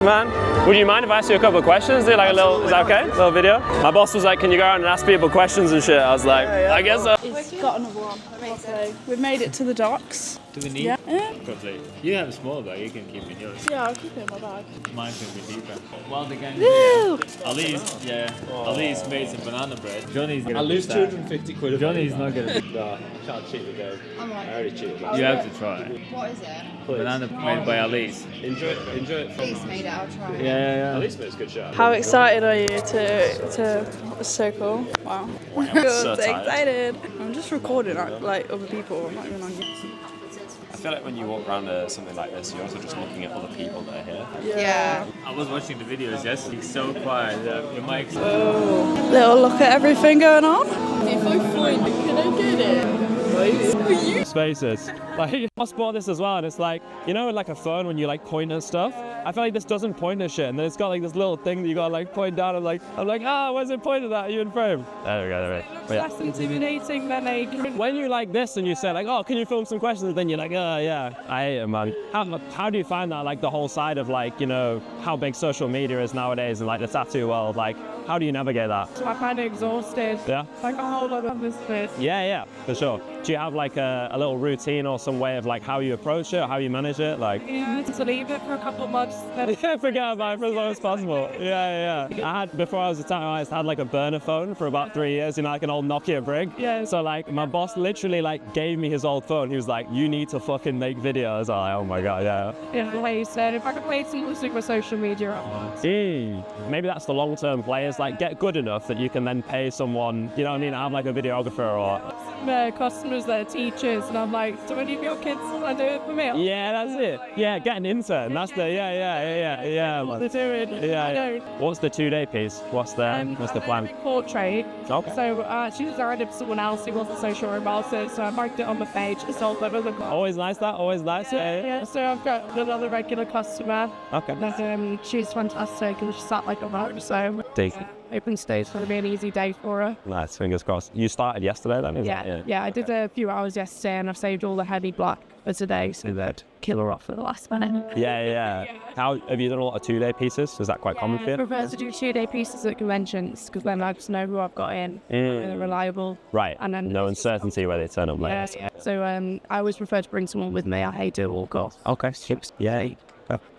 Man, would you mind if I ask you a couple of questions? Do like a little, is that okay? A little video? My boss was like, can you go around and ask people questions and shit? I was like, I guess so. He's got another one. So we've made it to the docks. Do we need? Yeah. Probably. You have a small bag, you can keep it in yours. Yeah, I'll keep it in my bag. Mine's going to be deeper. While the gang Woo! Ali's made some banana bread. Johnny's going to I lose 250 quid. Johnny's not going to. No, can't cheat the game. I already cheated. You have to try it. What is it? Banana made by Ali's. Enjoy it. Please made it, I'll try it. Yeah. At least it's a good shot. How excited are you to it's so cool. Wow. I'm so excited. I'm just recording like other people. I'm not even on YouTube. I feel like when you walk around something like this, you're also just looking at other people that are here. Yeah. I was watching the videos yesterday. It's so quiet. Your mic's. Oh. Little look at everything going on. If I find it, can I get it? Spaces. Like, I bought this as well, and it's like, you know, like a phone when you like point at stuff. I feel like this doesn't point at shit, and then it's got like this little thing that you gotta like point down. I'm like, where's it pointed at? Are you in frame? There we go. Less intimidating than a. When you like this and you say like, oh, can you film some questions? Then you're like, oh yeah, I hate it, man. How do you find that, like the whole side of like, you know, how big social media is nowadays and like the tattoo world? Like, how do you navigate that? I find it exhausted. Yeah? Like a whole lot of this bit. Yeah, for sure. Do you have like a little routine or some way of like how you approach it, how you manage it? Like, Yeah, to leave it for a couple of months. Then forget about it for as long as possible. Yeah. Before I was a tattoo artist, I had like a burner phone for about 3 years, you know, like an old Nokia brig. Yeah. So like my boss literally like gave me his old phone. He was like, you need to fucking make videos. I'm like, oh my God, yeah. Yeah, like you said, if I could play some music with social media at once. Maybe that's the long-term play, is like get good enough that you can then pay someone, you know what I mean, have like a videographer or... Customers that are teachers, and I'm like, do any of your kids want to do it for me? Yeah, that's it. Yeah, get an intern. That's the, yeah. What they're doing. Yeah. What's the 2-day piece? What's the plan? Portrait. Okay. So she designed it for someone else who wasn't so sure about it, so I marked it on the page and sold them as a Always nice that, always nice. Yeah. So I've got another regular customer. Okay. She's fantastic and she sat like a rock, so Decent. open stage is going to be an easy day for her. Nice, fingers crossed. You started yesterday then? Yeah, I did a few hours yesterday and I've saved all the heavy black for today, so that kill her off for the last minute. Yeah. How have you done a lot of 2-day pieces? Is that quite common for you? I prefer to do 2-day pieces at conventions because then I just know who I've got in. They're reliable. Right. And then no uncertainty where they turn up later. Yeah. So I always prefer to bring someone with me. I hate to walk off. Okay. Yeah.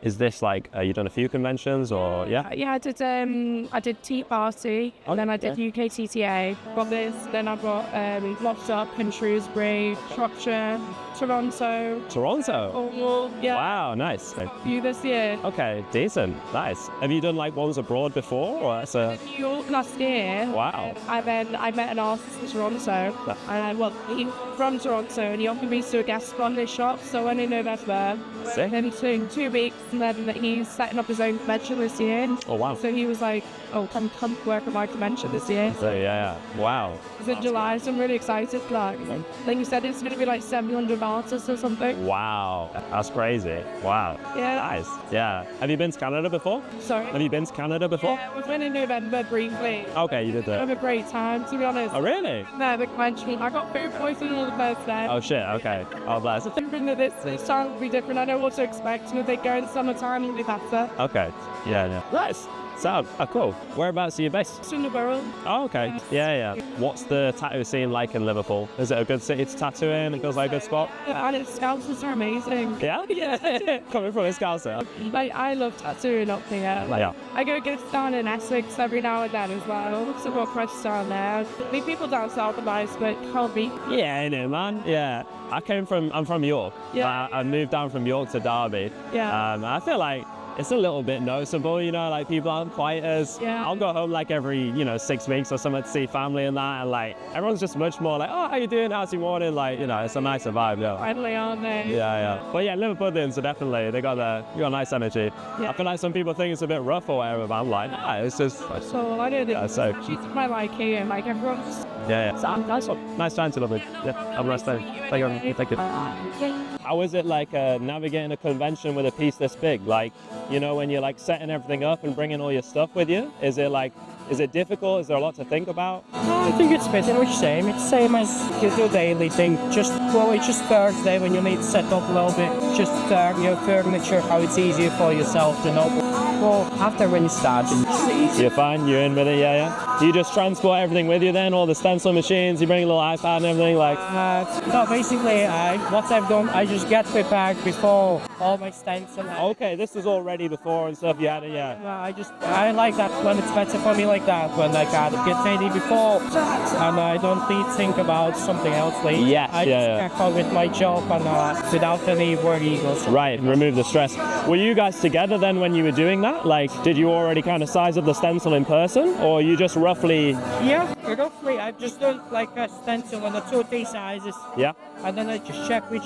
Is this like you done a few conventions or yeah? Yeah, I did Tea Party, and then I did UKTTA. Got this, then I've got Locked Up in Shrewsbury, Shropshire, Toronto. Cornwall. Yeah. Wow, nice. A few this year. Okay, decent, nice. Have you done like ones abroad before, or that's a? New York last year. Wow. I met an artist in Toronto, and he's from Toronto, and he offered me to do a guest spot in his shop. So I went in November. Sick. Then in 2 weeks, and then he's setting up his own convention this year. Oh wow. So he was like, "Oh, come work at my convention this year." So yeah. Wow. It's in July, so I'm really excited for that. I think he said it's going to be like 700 artists or something. Wow, that's crazy. Wow. Yeah. Nice. Yeah. Have you been to Canada before? Sorry. Have you been to Canada before? Yeah, we went in November briefly. Okay, you did I that. had a great time, to be honest. Oh really? No, the convention. I got food poisoning on the first day. Oh shit. Okay. Oh bless. I'm thinking that this time will be different. I know what to expect, and if they go in summertime, it'll be better. Okay. Yeah. Nice. Sound. Oh, cool. Whereabouts are you based? It's in the borough. Oh, okay. Yeah. What's the tattoo scene like in Liverpool? Is it a good city to tattoo in? It feels like a good spot? And its scouts are amazing. Yeah? Coming from a scouser. Like, I love tattooing up here. Yeah. I go get down in Essex every now and then as well. So I've got crushes down there. I mean, people down south are nice, but can't be. Yeah, I know, man. Yeah. I'm from York. Yeah. I moved down from York to Derby. Yeah. I feel like it's a little bit noticeable, you know, like people aren't quite as, I'll go home like every, 6 weeks or something to see family and that, and like everyone's just much more like, oh, how you doing, how's your morning, like, it's a nicer vibe, yeah. Finally, aren't they? Yeah. But yeah, Liverpoolians are definitely, they got a nice energy. Yeah. I feel like some people think it's a bit rough or whatever, but I'm like, nah, it's just... So I know that so... she's my like here, and like everyone's... Yeah. So nice one. Nice time to love it. Yeah, have a nice day. Thank you. How is it like navigating a convention with a piece this big? Like, when you're like setting everything up and bringing all your stuff with you, is it like Is it difficult? Is there a lot to think about? I think it's pretty much same. It's same as you do daily thing. Just Thursday when you need to set up a little bit. Just your furniture, how it's easier for yourself to know. Well, after when you start, it's easy. You're fine. You're in with it. Yeah. Do you just transport everything with you then? All the stencil machines. You bring a little iPad and everything like. No, basically, what I've done, I just get prepared before all my stencil. Okay, this is all ready before and stuff. Yeah. I like that when it's better for me like that, when I can get ready before and I don't need to think about something else later. Yes, I just crack on with my job and without any worries. Right, remove the stress. Were you guys together then when you were doing that? Like, did you already kind of size up the stencil in person, or you just roughly? Yeah, roughly. I've just done like a stencil in the 2-3 sizes. Yeah. And then I just check which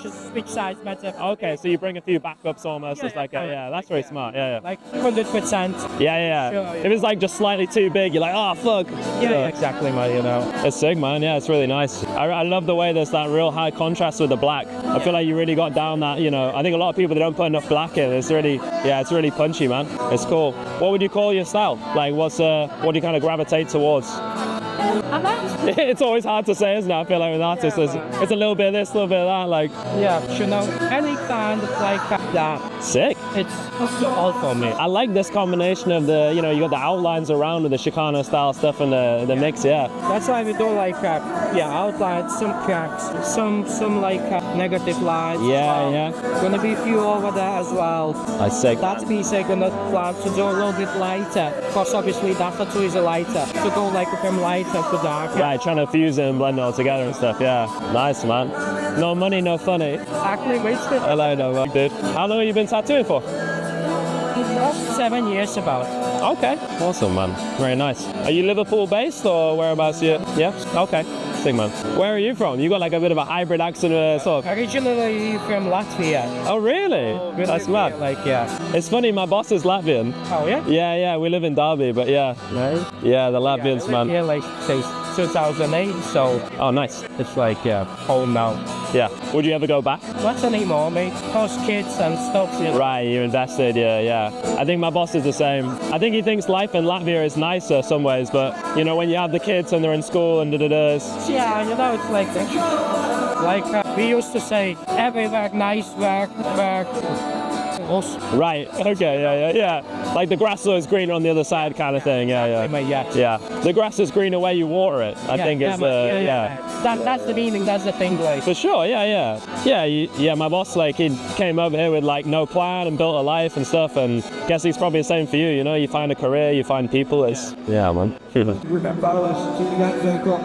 size better. Okay, so you bring a few backups almost. It's like, that's very smart. Yeah. Like 100%. Yeah. Sure, If it's like just slightly too big, you're like, oh fuck. Yeah, exactly, man. You know. It's sick, man. Yeah, it's really nice. I love the way there's that real high contrast with the black. I feel like you really got down that. You know, I think a lot of people, they don't put enough black in. It's really punchy, man. It's cool. What would you call your style? Like, what do you kind of gravitate towards? It's always hard to say, isn't it? I feel like with artists, it's a little bit of this, a little bit of that, like. Yeah, you know, any kind of like that. Sick. It's all for me. I like this combination of the, you got the outlines around with the Chicano style stuff and the mix, yeah. That's why we do like, outlines, some cracks, some like negative lines. Yeah. Gonna be a few over there as well. That's sick. That piece I'm gonna plan to do a little bit lighter, because obviously that tattoo is a lighter. To go like from lighter to darker. Right, trying to fuse it and blend it all together and stuff, yeah. Nice, man. No money, no funny. Exactly, wasted. Hello, no, man. Dude. How long have you been tattooing for? 7 years about. Okay, awesome, man. Very nice. Are you Liverpool based or whereabouts you? Yeah? Okay. Sick, man. Where are you from? You got like a bit of a hybrid accent, sort of. Originally from Latvia. Oh, really? That's mad. Like, yeah. It's funny, my boss is Latvian. Oh, yeah? Yeah, we live in Derby, but yeah. Right. Yeah, the Latvians, man. Yeah, like, say, 2008, so. Oh, nice. It's like, home now. Yeah. Would you ever go back? Not anymore, mate. Post kids and stuff, you know. Right, you invested, yeah. I think my boss is the same. I think he thinks life in Latvia is nicer some ways, but, when you have the kids and they're in school and Yeah, it's like we used to say, everywhere nice work. Right, okay, yeah. Like the grass is always greener on the other side kind of thing, yeah. Yeah. The grass is greener where you water it, I think it's That's the meaning, that's the thing, like. For sure, yeah. Yeah, my boss, like, he came over here with, like, no plan and built a life and stuff, and guess he's probably the same for you, you find a career, you find people, yeah, man.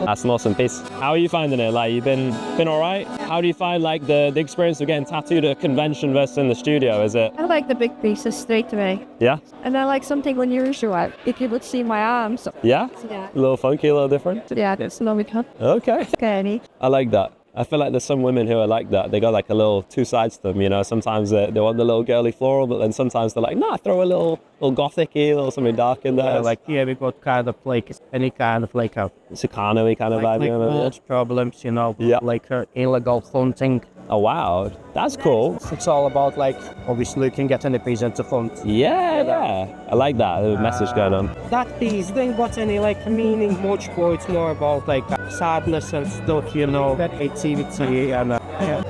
That's an awesome piece. How are you finding it? Like, you've been alright? How do you find, like, the experience of getting tattooed at a convention versus in the studio, is it? I like the big pieces straight away. Yeah? And I like something unusual. If you would see my arms. Yeah? Yeah. A little funky, a little different? Yeah, that's no good. Okay. Scary. I like that. I feel like there's some women who are like that. They got like a little two sides to them, Sometimes they want the little girly floral, but then sometimes they're like, nah, throw a little gothic-y, a little something dark in there. Yeah, like here we got kind of like any kind of like a Chicano-y kind of vibe. Like problems, Yeah. like illegal hunting. Oh wow, that's cool. It's all about like obviously you can get any piece into font. Yeah. I like that. There's a message going on. That piece didn't got any like meaning much, but it's more about like sadness and stuff, that creativity and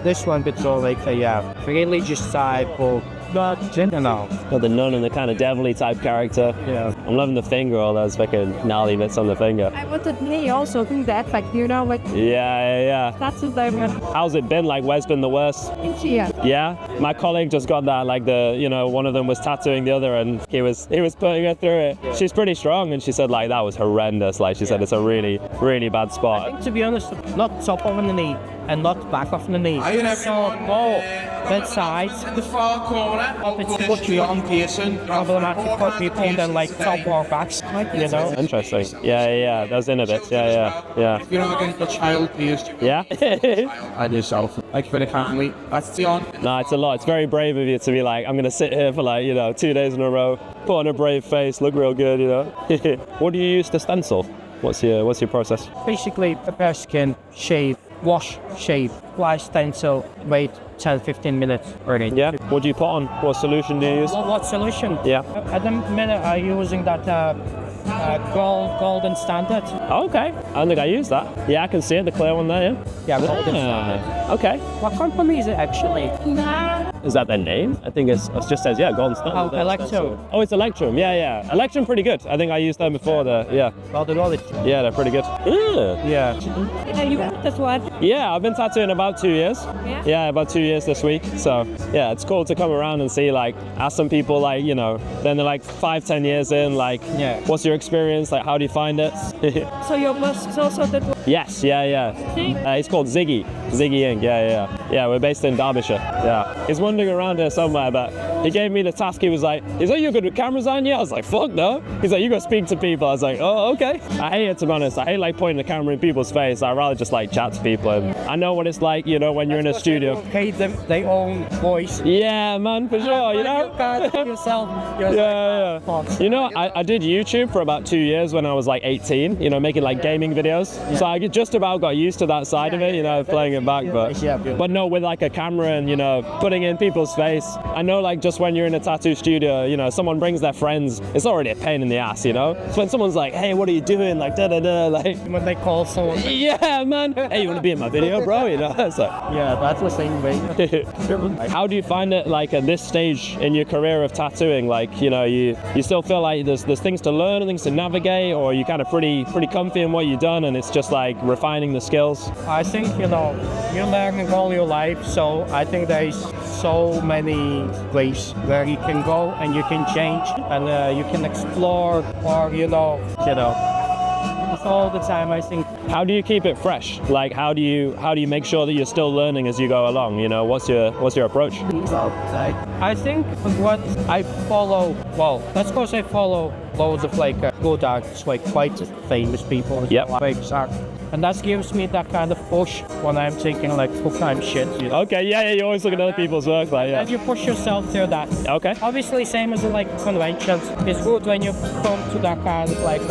this one bit all like religious type or but Got the nun and the kind of devilly type character. Yeah. I'm loving the finger, all those fucking gnarly bits on the finger. I wanted me also do that, like, like. Yeah. That's what I want. How's it been? Like, where's been the worst? Yeah. Yeah? My colleague just got that, like one of them was tattooing the other and he was putting her through it. Yeah. She's pretty strong and she said, like, that was horrendous. Like, she said it's a really, really bad spot. I think, to be honest, not top of the knee and not back of the knee. So more that sides. The far corner. It's much long piercing, problematic for people than like top or backs, Interesting. Yeah. Those inner bits. Yeah. If you're not against a child, please. Yeah? And yourself. Like for the family. That's the on. No, it's a lot. It's very brave of you to be like, I'm going to sit here for 2 days in a row, put on a brave face, look real good, What do you use to stencil? What's your process? Basically, prepare skin, shave, wash, shave, apply stencil, wait 10-15 minutes already. Yeah? What do you put on? What solution do you use? What solution? Yeah. At the minute I'm using that Golden standard. Okay, I don't think I used that. Yeah, I can see it, the clear one there, yeah? Yeah, golden standard. Okay. What company is it actually? Is that their name? I think it just says, yeah, Golden Standard. Oh, Electro. Oh, it's Electrum, yeah. Electrum pretty good. I think I used them before, yeah. Well, the knowledge. Yeah, they're pretty good. Yeah. You got this one. Yeah, I've been tattooing about 2 years. Yeah? Yeah, about 2 years this week. So, yeah, it's cool to come around and see, like, ask some people, like, you know, then they're like 5-10 years in, like, Yeah. what's your experience? Like, how do you find it? So your boss is also the Yes, yeah. It's called Ziggy. Ziggy Inc. Yeah. Yeah, we're based in Derbyshire. Yeah. He's wandering around here somewhere, but he gave me the task. He was like, you're good with cameras on you? I was like, fuck no. He's like, you go speak to people. I was like, oh, okay. I hate it, to be honest. I hate like pointing the camera in people's face. I'd rather just like chat to people. And I know what it's like, you know, when you're in a studio. Okay, their own voice. Yeah, man, for sure, you know? You can't yourself. Yeah. You know, I did YouTube for about 2 years when I was like 18, you know, making like gaming videos. So I just about got used to that side of it, you know, playing it back. But no, with like a camera and, you know, putting in people's face. I know, like, just when you're in a tattoo studio, you know, someone brings their friends, it's already a pain in the ass, you know? So when someone's like, hey, what are you doing? Like, da-da-da, like... When they call someone. Yeah, man. Hey, you want to be in my video, bro? You know, it's like... Yeah, that's the same way. How do you find it, like, at this stage in your career of tattooing? Like, you know, you still feel like there's things to learn and things to navigate, or are you kind of pretty comfy in what you've done and it's just like refining the skills? I think, you know, you're learning all your life, so I think there's so many ways where you can go and you can change and you can explore, or you know, it's all the time, I think. How do you keep it fresh? Like, how do you make sure that you're still learning as you go along? You know, what's your approach? I think what I follow, well, that's because I follow loads of like good artists, like quite famous people. Yep. Like art. And that gives me that kind of push when I'm taking like full-time shit. You know? Okay, yeah, you always look at other people's work, like, yeah. And you push yourself through that. Okay. Obviously, same as like conventions. It's good when you come to that kind of like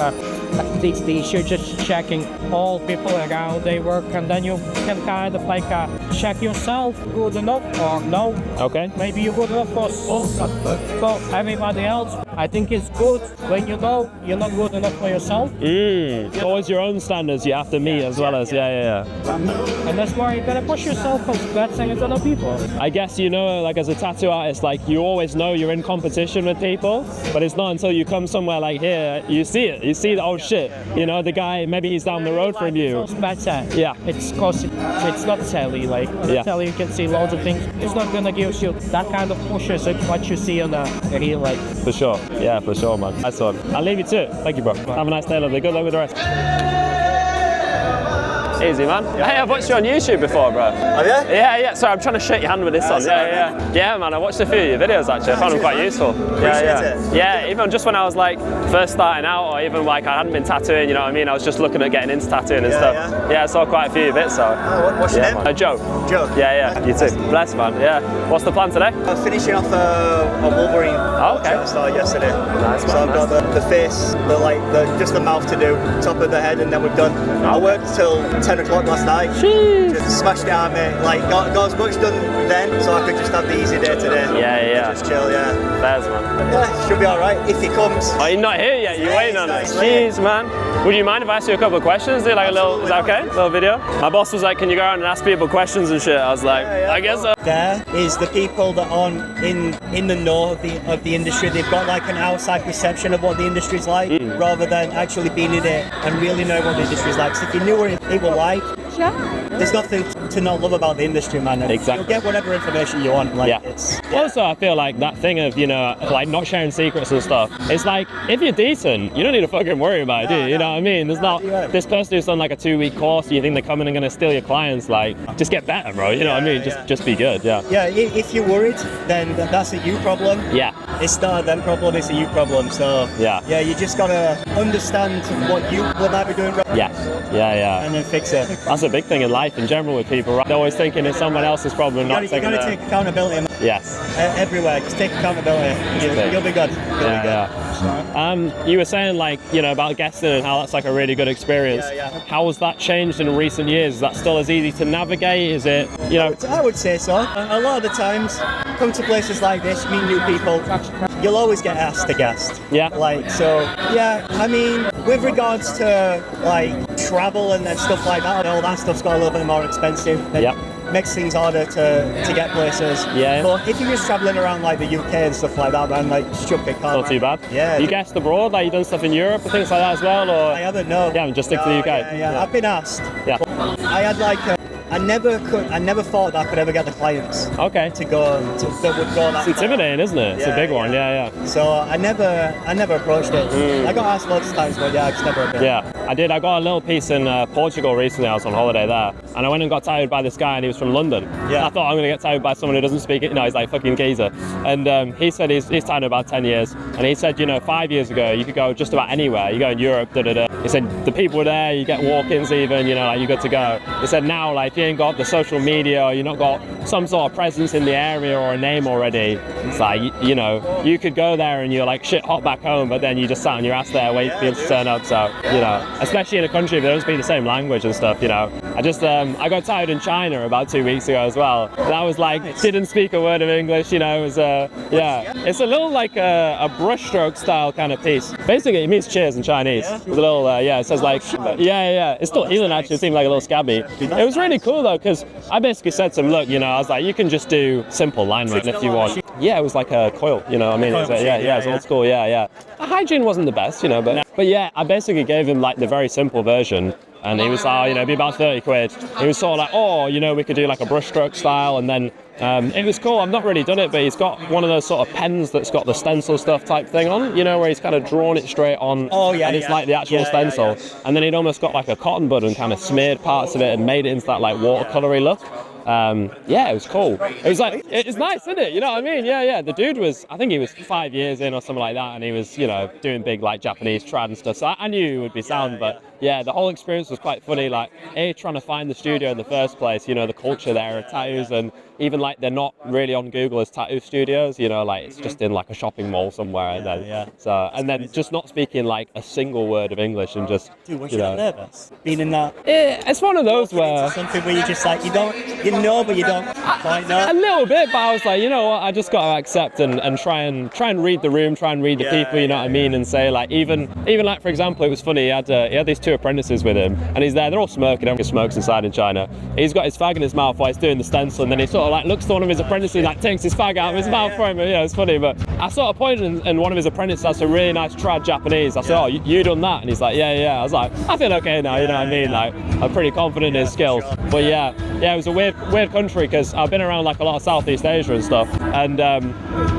these. You're just checking all people around their work, and then you can kind of like check yourself, good enough or no. Okay. Maybe you're good enough for everybody else. I think it's good when you know you're not good enough for yourself. Always your own standards you have to meet as well as, yeah. And that's why you gotta push yourself for bad things other people. I guess, you know, like as a tattoo artist, like you always know you're in competition with people, but it's not until you come somewhere like here, you see it. You see, oh shit, you know, the guy, maybe he's down the road from you. It's better. Yeah. It's cause it's not telly, like on Yeah. telly you can see loads of things. It's not gonna give you that kind of push as what you see on a real life. For sure. Yeah, for sure, man. That's all. I'll leave you to it. Thank you, bro. Have a nice day, lovely. Good luck with the rest. Easy, man. Hey, I've watched you on YouTube before, bro. Oh, yeah? Yeah. Sorry, I'm trying to shake your hand with this on. Yeah, man. I watched a few of your videos, actually. I found them quite useful. Yeah, even just when I was, like, first starting out, or even, like, I hadn't been tattooing, you know what I mean? I was just looking at getting into tattooing and stuff. Yeah, I saw quite a few of your bits, so. Oh, what's your name? Joe. Joe? Yeah. You too. Bless, man. Yeah. What's the plan today? I'm finishing off a Wolverine. Oh, okay. I started yesterday. Nice, man. So I've got the face, just the mouth to do, top of the head, and then we're done. I worked till 10 o'clock last night. Jeez. Just smashed it out, mate. Like, got as much done then, so I could just have the easy day today. Yeah. Just chill, yeah. Fairs, man. Yeah, should be alright if he comes. Oh, you're not here yet? You're waiting on it? Jeez, man. Would you mind if I ask you a couple of questions? Do like a little, is that okay? A little video? My boss was like, can you go around and ask people questions and shit? I was like, I guess so. There is the people that aren't in the know of the industry. They've got like an outside perception of what the industry's like, rather than actually being in it and really know what the industry's like. So if you knew what it was like, there's nothing to not love about the industry, man. Exactly. You'll get whatever information you want. Like, Also, I feel like that thing of, you know, like not sharing secrets and stuff, it's like, if you're decent, you don't need to fucking worry about it, do you? You know what I mean? There's not this person who's done like a 2-week course, you think they're coming and going to steal your clients, like, just get better, bro. You know what I mean? Just be good, Yeah, if you're worried, then that's a you problem. Yeah. It's not a them problem, it's a you problem. So, yeah, you just got to understand what you might be doing wrong. Yeah. And then fix it. That's a big thing in life in general with people, right? They're always thinking it's someone else's problem, not taking You got to take accountability. Man. Yes. Everywhere, just take accountability. You'll be good. You were saying, like, you know, about guesting and how that's like a really good experience. How has that changed in recent years? Is that still as easy to navigate? Is it, you know? I would say so. A lot of the times, come to places like this, meet new people, you'll always get asked a guest. Yeah. Like, so, yeah, I mean, with regards to, like, travel and stuff like that, all that stuff's got a little bit more expensive. Yep. Makes things harder to get places. Yeah. But if you're just traveling around, like, the UK and stuff like that, man, like, just jump in car. Not too bad. Yeah. You guessed abroad, like you done stuff in Europe and things like that as well, or? I haven't, no. Yeah, just stick to the UK. Yeah. I've been asked. Yeah. I had, like, I never thought that I could ever get the clients Okay. that would go that It's intimidating, isn't it? It's a Yeah, big one. yeah. Yeah. So I never approached it. I got asked lots of times, but yeah, I just never approached. Yeah, I did. I got a little piece in Portugal recently. I was on holiday there, and I went and got tattooed by this guy, and he was from London. Yeah. I thought I'm going to get tattooed by someone who doesn't speak it. He's like fucking geezer. And he said he's tattooed about 10 years, and he said, 5 years ago you could go just about anywhere. You go in Europe, He said the people were there. You get walk-ins even. Like you're good to go. He said now, like if you ain't got the social media, or you're not got some sort of presence in the area or a name already, it's like you could go there and you're like shit hot back home, but then you just sat on your ass there waiting for people to turn up. So especially in a country that don't speak the same language and stuff. I just I got tattooed in China about 2 weeks ago as well. That was like didn't speak a word of English. It was it's a little like a brushstroke style kind of piece. Basically, it means cheers in Chinese. It's a little it says like it's still healing actually. It seemed like a little scabby. It was really cool though because I basically said to him, look, I was like, you can just do simple line work if you want. Yeah, it was like a coil, It's old school, The hygiene wasn't the best, but yeah, I basically gave him like the very simple version. And he was like, it'd be about 30 quid. He was sort of like, we could do like a brushstroke style. And then it was cool. I've not really done it, but he's got one of those sort of pens that's got the stencil stuff type thing on, where he's kind of drawn it straight on. Oh, yeah. And it's like the actual stencil. And then he'd almost got like a cotton bud and kind of smeared parts of it and made it into that like watercolory look. It was cool. It was like, it's nice, isn't it? You know what I mean? Yeah. The dude was, I think he was 5 years in or something like that, and he was, doing big like Japanese trad and stuff. So I knew he would be sound, but yeah, the whole experience was quite funny. Like, trying to find the studio in the first place, the culture there of tattoos, and even like they're not really on Google as tattoo studios, like it's just in like a shopping mall somewhere, and then just not speaking like a single word of English and just. Dude, was you not nervous? Being in that. It's one of those where something where you just like but you don't quite know. A little bit, but I was like, you know what, I just got to accept and try and read the room, try and read the people, you know what I mean, and say like even like for example, it was funny. He had these two apprentices with him, and he's there. They're all smoking. Everyone smokes inside in China. He's got his fag in his mouth while he's doing the stencil, and then he sort of like looks to one of his apprentices, like takes his fag out of his mouth for him. It's funny, but I sort of pointed, and one of his apprentices has a really nice trad Japanese. I said, "Oh, you done that?" And he's like, "Yeah." I was like, "I feel okay now." You know what I mean? Like, I'm pretty confident in his skills. But yeah, it was a weird country because I've been around like a lot of Southeast Asia and stuff, and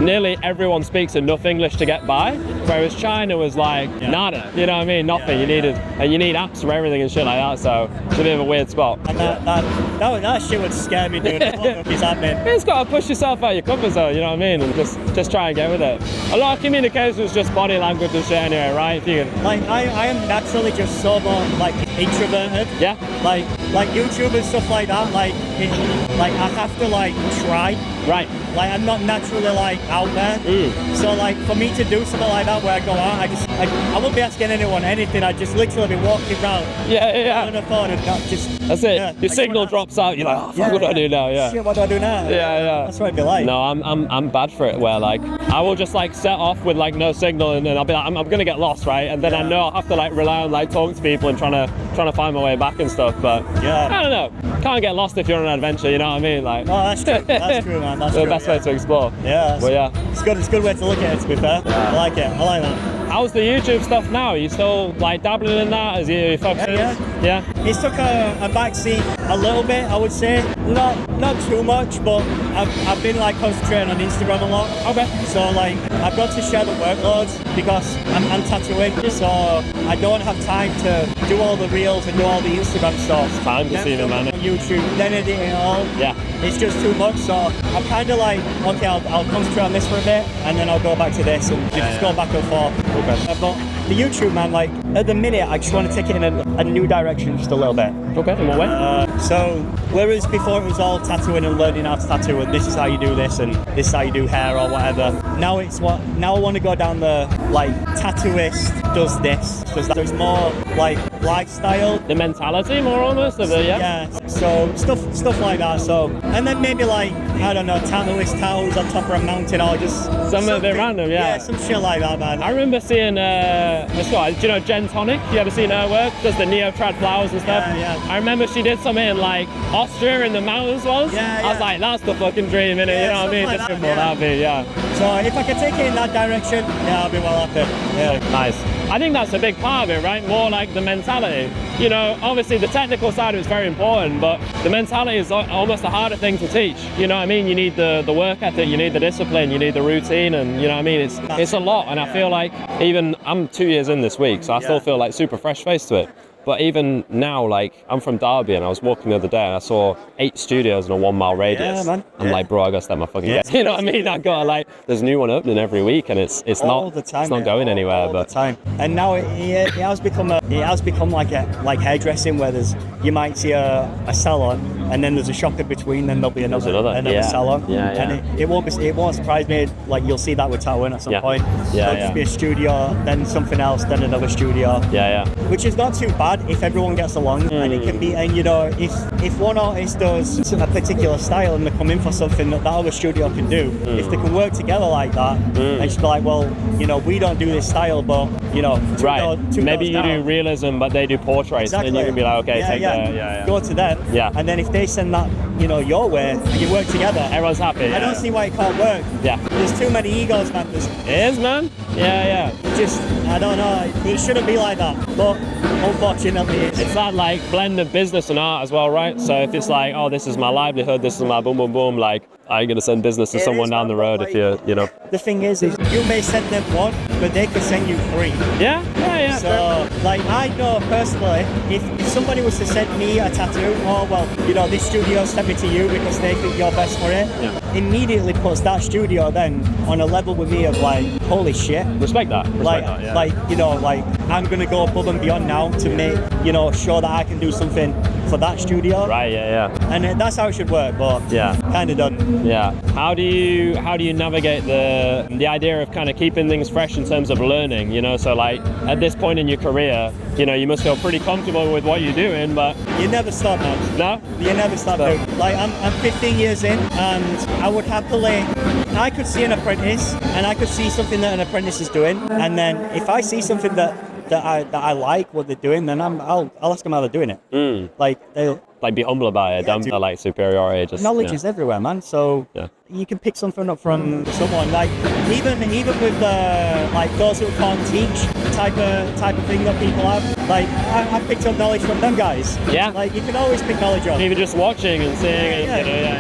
nearly everyone speaks enough English to get by, whereas China was like nada. You know what I mean? Nothing. You need apps for everything and shit like that. So it's a bit of a weird spot. And that shit would scare me, dude. He's happening. You just gotta push yourself out of your comfort zone. You know what I mean? And just try and get with it. A lot of communication is just body language and shit anyway, right? If you can. Like I am naturally just so more like introverted. Yeah. Like YouTube and stuff like that. Like I have to like try. Right. Like I'm not naturally like out there. So like for me to do something like that where I go out, I won't be asking anyone anything. I just literally be walking around. Yeah. On the phone and just. That's it. Your signal drops out. You're like, oh, fuck, what do I do now? Yeah. Shit, what do I do now? Yeah. That's what it'd be like. No, I'm bad for it. Where like I will just like set off with like no signal, and then I'll be like, I'm gonna get lost, right? And then I know I'll have to like rely on like talking to people and trying to find my way back and stuff. But I don't know. Can't get lost if you're on an adventure. You know what I mean? Like. Oh, that's true. That's true, man. That's the best way to explore. Yeah. But yeah. It's a good way to look at it. To be fair, I like it. I like that. How's the YouTube stuff now? Are you still like dabbling in that? As you focusing? Yeah. It's took a backseat a little bit, I would say. Not too much, but I've been like concentrating on Instagram a lot. Okay. So like I've got to share the workloads because I'm tattooing, so I don't have time to do all the reels and do all the Instagram stuff. It's time consuming, man. On YouTube, then editing it all. Yeah. It's just too much, so I'm kind of like, okay, I'll concentrate on this for a bit, and then I'll go back to this, and just go back and forth. Okay. But the YouTube, man, like at the minute, I just want to take it in a new direction just a little bit. Okay. In what way? So whereas before it was all tattooing and learning how to tattoo, and this is how you do this, and this is how you do hair or whatever. Now I want to go down the like tattooist does this. There's more like lifestyle. The mentality, more almost of it, yeah. Yeah, so stuff like that. So, and then maybe like, I don't know, tattooist tattoos on top of a mountain, or just something a bit random, yeah. Yeah, some shit like that, man. I remember seeing, do you know Jen Tonic? You ever seen her work? Does the neo-trad flowers and stuff? Yeah. I remember she did something in like Austria in the mountains once. Yeah, I was like, that's the fucking dream, innit? Yeah, You know what I mean? like Just that, simple, that'd be, yeah. So if I could take it in that direction, yeah, I'll be well happy. Yeah. Nice. I think that's a big part of it, right? More like the mentality. You know, obviously the technical side is very important, but the mentality is almost a harder thing to teach. You know what I mean? You need the work ethic, you need the discipline, you need the routine, and you know what I mean? It's a lot, and I feel like even I'm 2 years in this week, so I still feel like super fresh face to it. But even now, like, I'm from Derby and I was walking the other day and I saw 8 studios in a 1 mile radius. Yeah, man. I'm like, bro, I gotta step my fucking game. You know what I mean? I gotta like, there's a new one opening every week and it's all not the time, it's not going anywhere. All but the time. And now it has become like hairdressing, where you might see a salon and then there's a shop in between, then there'll be another salon. Yeah. And it won't surprise me, like you'll see that with tattooing at some point. There'll just be a studio, then something else, then another studio. Yeah. Which is not too bad if everyone gets along, and it can be. And you know, if one artist does a particular style and they come in for something that other studio can do, if they can work together like that, and just be like, well, you know, we don't do this style, but you know, maybe you do realism, but they do portraits, exactly. and you can be like, okay, go to them, and then if they send that, you know, your way, and you work together, everyone's happy. I don't see why it can't work. There's too many egos, man. It is, man. Yeah. Just, I don't know. It shouldn't be like that, but unfortunately, it's that like blend of business and art as well, right? So if it's like, oh, this is my livelihood, this is my boom, boom, boom, like, are you gonna send business to someone down the road if you know? The thing is you may send them one, but they could send you 3. Yeah. So, like, I know personally, if somebody was to send me a tattoo, oh, well, you know, this studio sent me to you because they think you're best for it, immediately puts that studio then on a level with me of like, holy shit. Respect that. Like, you know, like, I'm gonna go above and beyond now to make, you know, sure that I can do something for that studio. Right, yeah. And that's how it should work, but kind of done. Yeah. How do you navigate the idea of kind of keeping things fresh in terms of learning, you know? So like at this point in your career, you know, you must feel pretty comfortable with what you're doing, but you never stop, man. No? You never stop. Like I'm 15 years in, and I would happily, I could see an apprentice and I could see something that an apprentice is doing, and then if I see something that I like what they're doing, then I'll ask them how they're doing it. Like they'll like be humble about it. Don't like superiority. Just knowledge is everywhere, man. So you can pick something up from someone. Like even with like those who can't teach type of thing that people have. Like I picked up knowledge from them guys. Yeah. Like you can always pick knowledge up. Even just watching and seeing.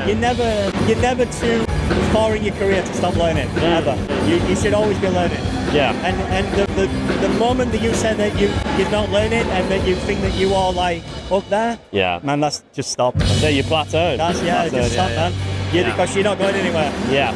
You're never too far in your career to stop learning. Ever. You should always be learning. Yeah. And the moment that you said that you're not learning and that you think that you are like up there, man, that's just stop. So you plateaued. Just stop, man. Because you're not going anywhere. Yeah.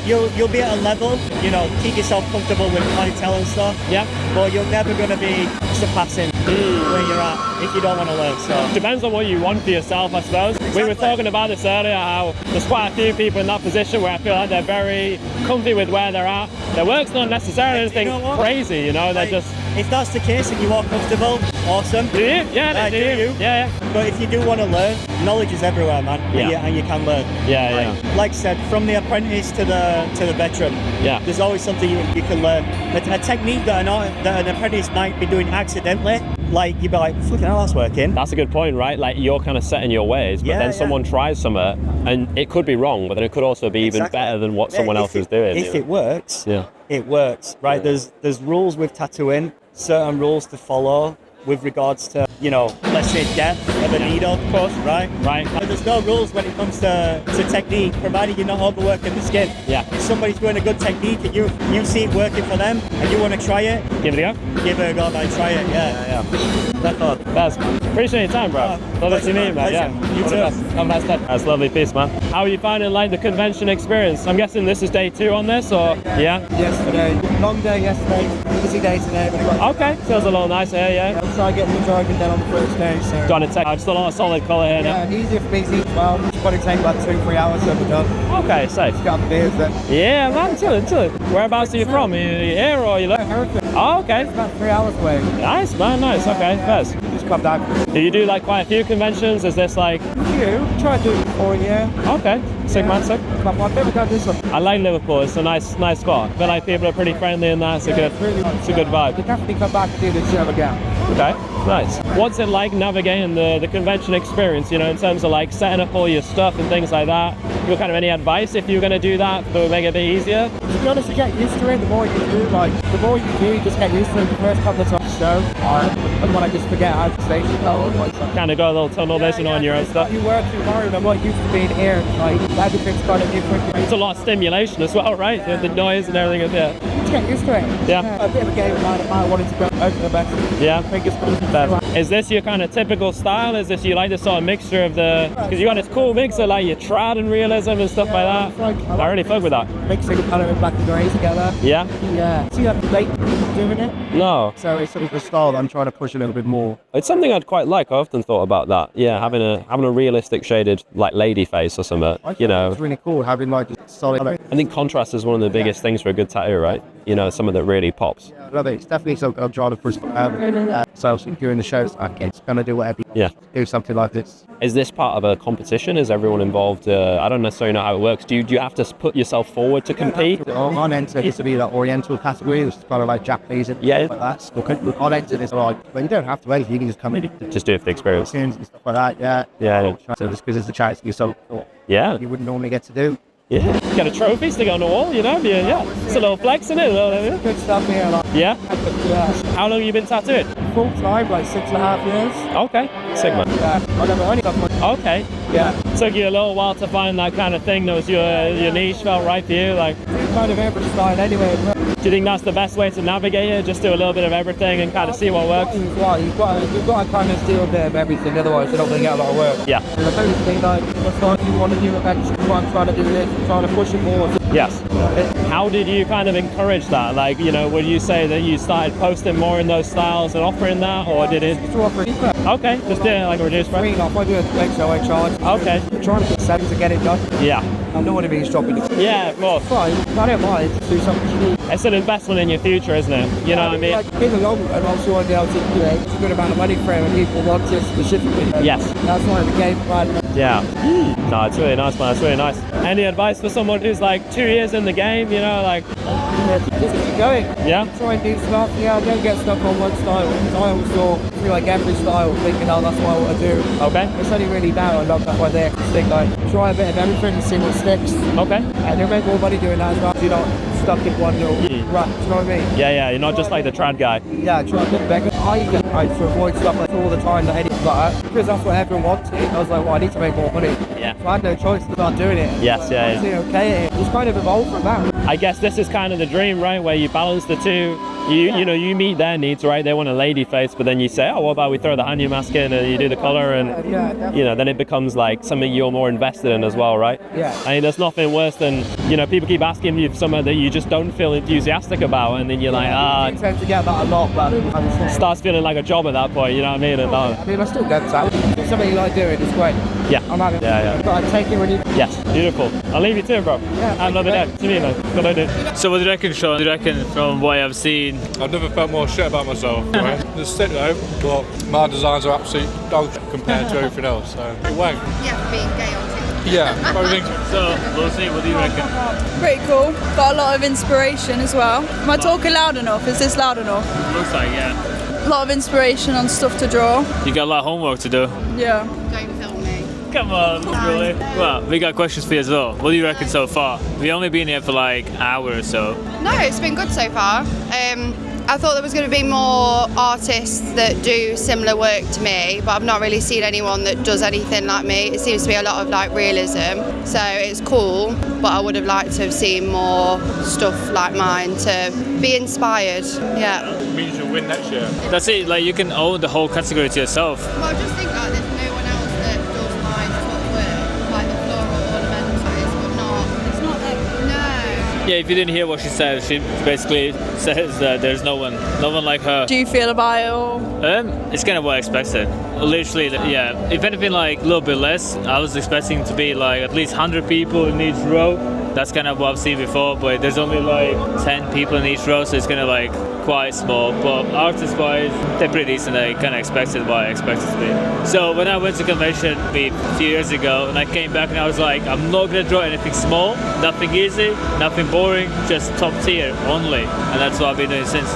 You'll be at a level, you know, keep yourself comfortable with clientele and stuff. Yeah. But you're never going to be surpassing where you're at if you don't want to learn. So depends on what you want for yourself, I suppose. Exactly. We were talking about this earlier, how there's quite a few people in that position where I feel like they're very comfy with where they're at. Their work's not necessarily anything crazy, you know, they're just... If that's the case and you are comfortable, awesome. Do you? Yeah, do you? Yeah. But if you do want to learn, knowledge is everywhere, man. And you can learn. Like I said, from the apprentice to the veteran. Yeah. There's always something you can learn. A technique that an apprentice might be doing accidentally, like you'd be like, fucking hell, that's working. That's a good point, right? Like you're kind of set in your ways, but then someone tries something and it could be wrong, but then it could also be even better than what someone else is doing. If it works, it works, right? There's rules with tattooing, certain rules to follow with regards to, you know, let's say depth of a needle, of course, right? But there's no rules when it comes to technique, provided you're not overworking the skin. Yeah. If somebody's doing a good technique and you see it working for them and you want to try it, give it a go. Give it a go, man. Try it. Yeah. That's appreciate your time, bro. Lovely to meet you, man. Yeah. You too. Have a nice day. That's lovely piece, man. How are you finding like the convention experience? I'm guessing this is day 2 on this, or Yesterday, long day yesterday, busy day today. Okay, feels a little nicer here, yeah. I'll try getting the driving done on the first day. So. Trying to take just a lot of solid colour here. Yeah, and easier for me as well. probably take about 2-3 hours to be done. Okay, safe. Got the beers then. Yeah, man, chilling. Whereabouts are you from? Are you here or are you Hereford. Oh, okay. About 3 hours away. Nice, man, nice. Okay, first. Just come down. Do you do like quite a few conventions? Is this like... Try to do it for a year. Okay, sick man, sick. But I've never done this one. I like Liverpool. It's a nice spot. I feel like people are pretty friendly and that. It's a good vibe. You definitely come back and do this show again. Okay, nice. What's it like navigating the convention experience, you know, in terms of like setting up all your stuff and things like that? You got kind of any advice if you're going to do that to make it a bit easier? To be honest, you get used to it. The more you do, the more you do, you just get used to it the first couple of times. So, and when I just forget how to station kind of go a little tunnel vision on your own stuff. You work too hard. I'm not used to being here. Like, everything's kind of different. It's a lot of stimulation as well, right? The noise and everything is there. Just get used to it. Yeah. A bit of a game plan. I wanted to go over the best. Yeah. Fingers crossed. Is this your kind of typical style? Is this you like the sort of mixture of the... Because you got this cool mix of like your trad and realism and stuff like that. I really fuck with that. Mixing colour and black and grey together. Yeah? Yeah. See that late people doing it? No. So it's sort of a style that I'm trying to push a little bit more. It's something I'd quite like. I often thought about that. Yeah, having a realistic shaded like lady face or something. You know, it's really cool having like a solid. I think contrast is one of the biggest things for a good tattoo, right? You know, something that really pops. I love it. It's definitely something I'm trying to push. So during the shows, I'm gonna do whatever. Yeah. Do something like this. Is this part of a competition? Is everyone involved? I don't necessarily know how it works. Do you have to put yourself forward to compete? On enter used to be like Oriental category. It's kind of like Japanese. Yeah. Like that. So on enter this like, but you don't have to anything. You can just come in. Just do it for the experience. And stuff like that. Yeah. Yeah. So just because it's a chance to do something Yeah. you wouldn't normally get to do. Yeah. Get a trophy, stick it on the wall, you know? Yeah. It's a little flex, isn't it? Good stuff here. Like, Yeah. yeah. How long have you been tattooed? Full time, like 6.5 years. Okay. Sick, man. Yeah. I never only got one. Okay. Yeah. Took you a little while to find that kind of thing that was your niche, felt right for you. Like, Kind of every style anyway. do you think that's the best way to navigate it? Just do a little bit of everything and kind of see what works? Well, you've got to kind of do a bit of everything, otherwise you're not going to get a lot of work. Yeah. And the first thing, like, that's why you want to do events, I'm trying to do this, I'm trying to push it more. Yes. How did you kind of encourage that? Like, you know, would you say that you started posting more in those styles and offering that, or did it? Just offer it. Okay, just doing it like a reduced price. If I do a leg show, I charge. Okay. I'm trying to put 7 to get it done. Yeah. I don't want to be stopping it. Yeah, of course. Fine, I don't mind. Do something you need. It's an investment in your future, isn't it? You know what I mean? Like, in the long run, also want to be able to, you know, it's a good amount of money for it and people want it specifically. Yes. That's why the game plan. Yeah. No, it's really nice, man. It's really nice. Any advice for someone who's like 2 years in the game, you know, like... Just keep going. Yeah? Try and do stuff. Yeah, don't get stuck on one style. I always saw through like every style thinking, oh, that's what I want to do. Okay. It's only really now I love that one there. Stick like, try a bit of everything and see what sticks. Okay. And you'll make more money doing that as well. You're not stuck in one little rut, do you know what I mean? Yeah, you're not just like the trad guy. Yeah, try a bit bigger. I try to avoid stuff like all the time that anything like that. Because that's what everyone wants. I was like, well, I need to make more money. Yeah. So I had no choice to start doing it. Yes, yeah. Okay, just kind of evolved from that. I guess this is kind of the dream, right? Where you balance the two. You know, you meet their needs, right? They want a lady face, but then you say, oh, what about we throw the Hanyu mask in and you do the color, and you know, then it becomes like something you're more invested in as well, right? Yeah. I mean, there's nothing worse than, you know, people keep asking you for something that you just don't feel enthusiastic about, and then you're like, You tend to get that a lot, but starts feeling like a job at that point. You know what I mean? And, I still get that. If something you like doing, it's great. yeah. I'm having Yeah. But I take it when you. Yes. Beautiful. I'll leave you to it, bro. Have another day. See you, man. Good idea. So what do you reckon, Sean? Do you reckon from what I've seen? I've never felt more shit about myself. Right? Just sit though, but my designs are absolute dog compared to everything else. So wank. Yeah, being gay on TikTok. Yeah, I think. So Lucy, what do you reckon? Pretty cool. Got a lot of inspiration as well. Am I talking loud enough? Is this loud enough? Looks like, yeah. A lot of inspiration on stuff to draw. You got a lot of homework to do. Yeah. Don't film me. Come on, really? Well, we got questions for you as well. What do you reckon so far? We've only been here for like an hour or so. No, it's been good so far. I thought there was going to be more artists that do similar work to me, but I've not really seen anyone that does anything like me. It seems to be a lot of like realism, so it's cool, but I would have liked to have seen more stuff like mine to be inspired. Yeah. It means you'll win next year. That's it, like you can own the whole category to yourself. Well, I just think like there's no one else that does my sort of work, like the floral ornamentals, but not. It's not like no. Yeah, if you didn't hear what she said, she basically says that there's no one like her. Do you feel about it all? It's kind of what I expected. Literally, yeah. If anything, like a little bit less. I was expecting to be like at least 100 people in each row. That's kind of what I've seen before, but there's only like 10 people in each row, so it's kind of like quite small. But artist-wise, they're pretty decent. They kind of expected what I expected to be. So when I went to convention a few years ago, and I came back and I was like, I'm not gonna draw anything small, nothing easy, nothing boring, just top tier only. And that's what I've been doing since.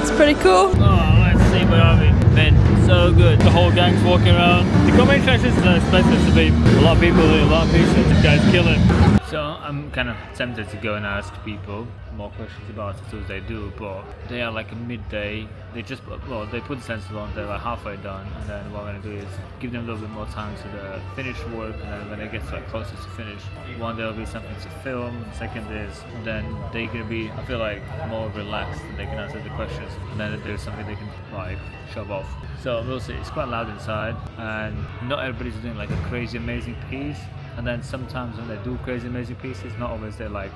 It's pretty cool. Oh, let's see, where are we? Man, so good. The whole gang's walking around. The convention is expected to be a lot of people doing a lot of pieces. This guy's killing. So I'm kind of tempted to go and ask people more questions about it as they do, but they are like a midday. They put the stencil on, they're like halfway done, and then what I'm gonna do is give them a little bit more time to the finished work, and then when they get like closer to finish, one there'll be something to film, second is then they're gonna be, I feel like, more relaxed and they can answer the questions, and then there's something they can like shove off. So we'll see. It's quite loud inside, and not everybody's doing like a crazy amazing piece. And then sometimes when they do crazy amazing pieces, not always they look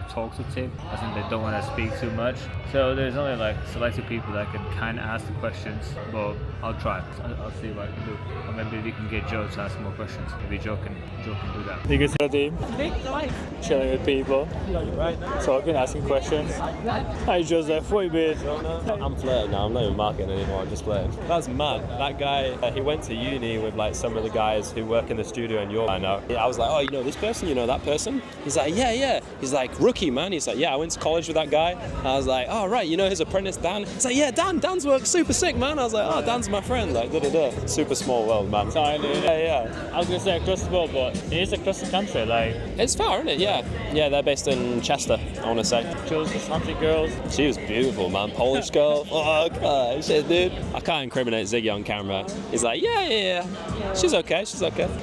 talkative. I think they don't want to speak too much. So there's only like selected people that can kind of ask the questions, but I'll try. I'll see what I can do. Or maybe we can get Joe to ask more questions. Maybe Joe can do that. You can see the team chilling with people, talking, asking questions. Hi Joseph, what you been? I'm flirting now. I'm not even marketing anymore. I'm just flirting. That's mad. That guy, he went to uni with like some of the guys who work in the studio in York. I know. I was like, oh, you know this person? You know that person? He's like, yeah. He's like, rookie, man. He's like, yeah, I went to college with that guy. I was like, oh, right, you know his apprentice, Dan? He's like, yeah, Dan's work super sick, man. I was like, oh, Dan's my friend. Like, da-da-da. Super small world, man. Tiny. Yeah. I was going to say across the world, but it is across the country. Like, it's far, isn't it? Yeah. Yeah, they're based in Chester, I want to say. Chose the Sunday girls. She was beautiful, man. Polish girl. Oh, God. Shit, dude. I can't incriminate Ziggy on camera. He's like, yeah. She's okay.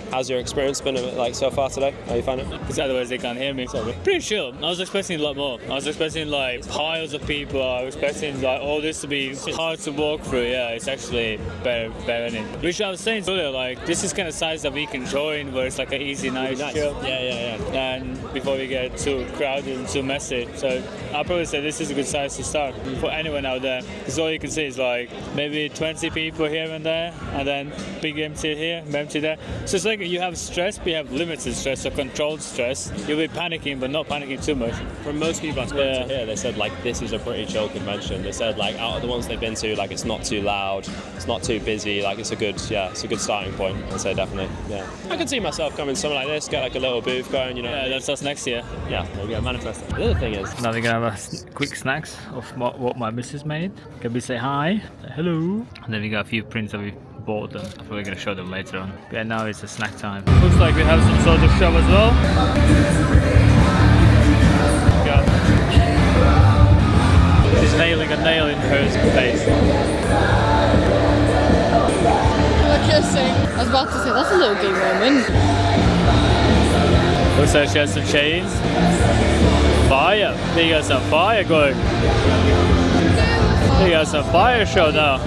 How's your experience been like so far today? How you find it? Because otherwise they can't hear me. So pretty chill. I was expecting a lot more. I was expecting like piles of people. I was expecting like all this to be hard to walk through. Yeah, it's actually better than it. Which I was saying earlier, like this is kind of size that we can join, where it's like an easy, nice chill. Yeah. And before we get too crowded and too messy. So I'll probably say this is a good size to start for anyone out there. Because all you can see is like maybe 20 people here and there, and then big empty here, empty there. So it's like you have stress, but you have limited stress, so controlled stress. You'll be panicking, but not panicking too much. From most people I spoke to here, they said like this is a pretty chill convention. They said like out of the ones they've been to, like it's not too loud, it's not too busy, like it's a good starting point. I'd say definitely, yeah. I could see myself coming to something like this, get like a little booth going, you know. Yeah, that's us next year. Yeah, there we go, manifesting. The other thing is, now we're gonna have a quick snacks of what my missus made. Can we say hi, hello, and then we got a few prints that we bought them. I'm probably gonna show them later on. But yeah, now it's a snack time. Looks like we have some sort of show as well. She's nailing a nail in her face. We're kissing. I was about to say, that's a little gay moment. Looks like she has some chains. Fire! You got some fire going. You got some fire show now.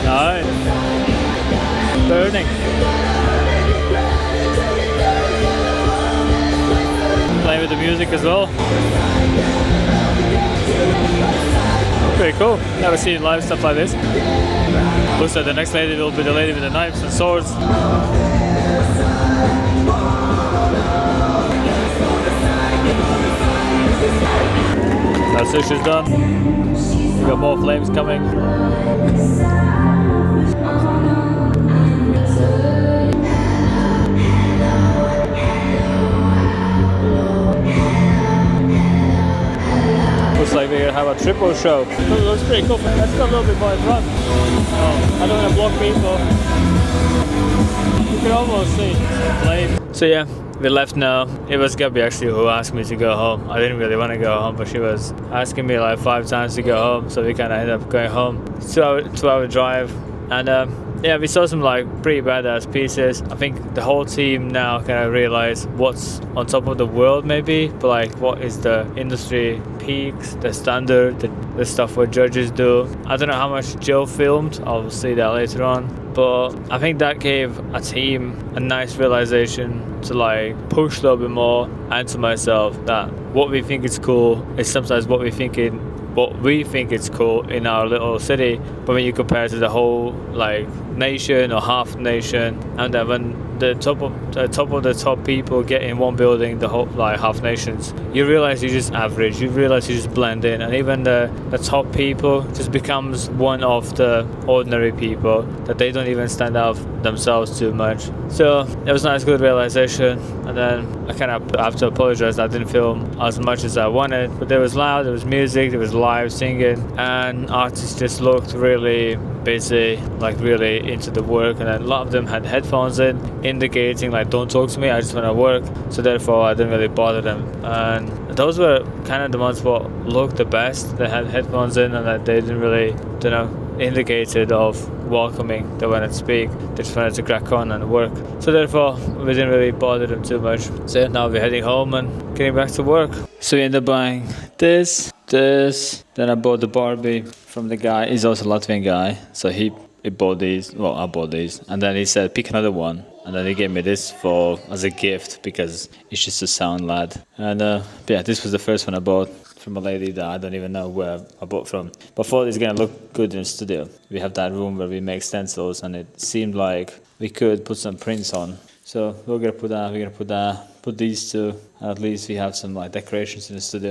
Nice. Burning. Playing with the music as well. Pretty cool. Never seen live stuff like this. Looks like the next lady will be the lady with the knives and swords. That's it, she's done. We got more flames coming. Looks like we're gonna have a triple show. It looks pretty cool, but let's go a little bit more in front. I don't want to block people. You can almost see flame. So yeah, we left now. It was Gabby actually who asked me to go home. I didn't really want to go home, but she was asking me like 5 times to go home, so we kind of ended up going home. 2-hour drive, and yeah, we saw some like pretty badass pieces. I think the whole team now kind of realize what's on top of the world maybe, but like what is the industry peaks, the standard, the stuff what judges do. I don't know how much Joe filmed, I'll see that later on, but I think that gave a team a nice realization to like push a little bit more and to myself that what we think is cool is sometimes what we think it's cool in our little city, but when you compare it to the whole like nation or half nation, and then when the top of the top people get in one building, the whole like half nations, you realize you're just average, you realize you just blend in, and even the top people just becomes one of the ordinary people, that they don't even stand out themselves too much. So it was a nice good realization, and then I kind of have to apologize, I didn't film as much as I wanted, but there was loud, there was music, there was live singing, and artists just looked really busy, like really into the work, and then a lot of them had headphones in, indicating like, don't talk to me, I just want to work. So therefore I didn't really bother them, and those were kind of the ones what looked the best. They had headphones in, and that they didn't really, indicated of welcoming. They wanted to speak, they just wanted to crack on and work. So therefore we didn't really bother them too much. So now we're heading home and getting back to work. So we ended up buying this, then I bought the Barbie from the guy. He's also a Latvian guy, so he bought these. Well, I bought these, and then he said pick another one, and then he gave me this as a gift because it's just a sound lad. And yeah, this was the first one I bought from a lady that I don't even know where I bought from. But I thought it's gonna look good in the studio. We have that room where we make stencils, and it seemed like we could put some prints on. So we're gonna put these two, and at least we have some like decorations in the studio.